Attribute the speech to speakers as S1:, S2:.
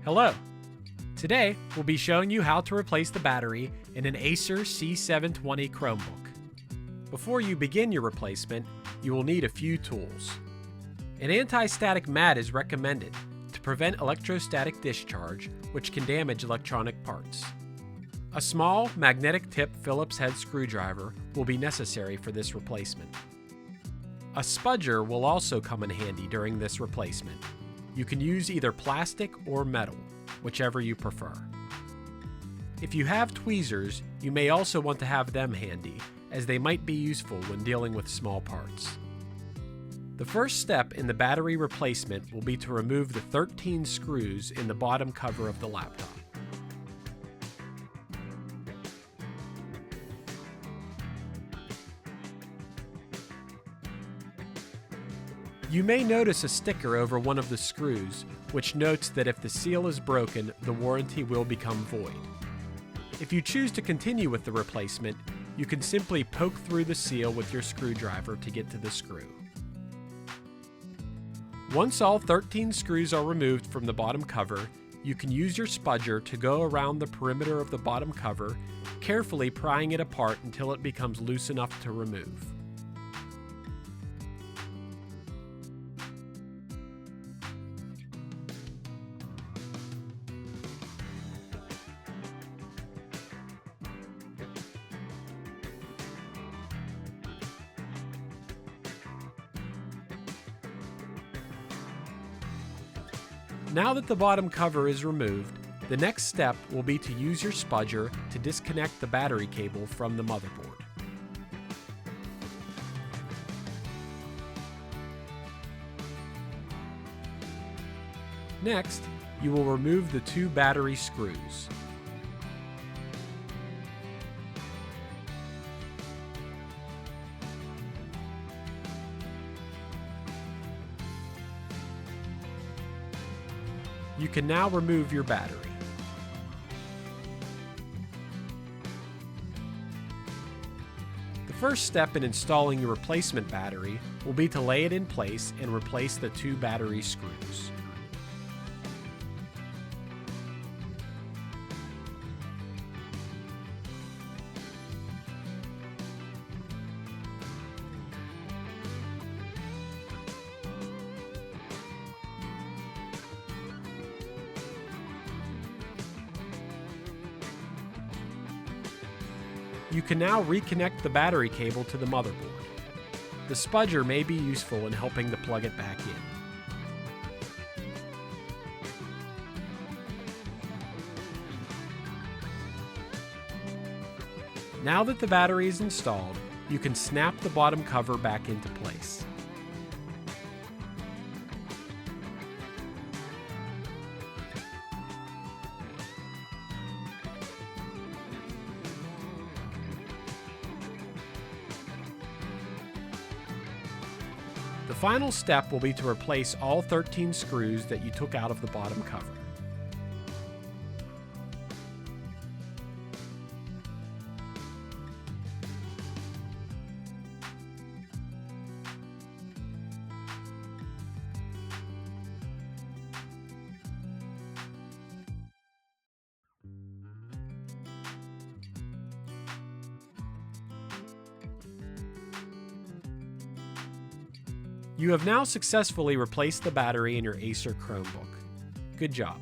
S1: Hello! Today, we'll be showing you how to replace the battery in an Acer C720 Chromebook. Before you begin your replacement, you will need a few tools. An anti-static mat is recommended to prevent electrostatic discharge, which can damage electronic parts. A small, magnetic tip Phillips head screwdriver will be necessary for this replacement. A spudger will also come in handy during this replacement. You can use either plastic or metal, whichever you prefer. If you have tweezers, you may also want to have them handy, as they might be useful when dealing with small parts. The first step in the battery replacement will be to remove the 13 screws in the bottom cover of the laptop. You may notice a sticker over one of the screws, which notes that if the seal is broken, the warranty will become void. If you choose to continue with the replacement, you can simply poke through the seal with your screwdriver to get to the screw. Once all 13 screws are removed from the bottom cover, you can use your spudger to go around the perimeter of the bottom cover, carefully prying it apart until it becomes loose enough to remove. Now that the bottom cover is removed, the next step will be to use your spudger to disconnect the battery cable from the motherboard. Next, you will remove the two battery screws. You can now remove your battery. The first step in installing your replacement battery will be to lay it in place and replace the two battery screws. You can now reconnect the battery cable to the motherboard. The spudger may be useful in helping to plug it back in. Now that the battery is installed, you can snap the bottom cover back into place. The final step will be to replace all 13 screws that you took out of the bottom cover. You have now successfully replaced the battery in your Acer Chromebook. Good job.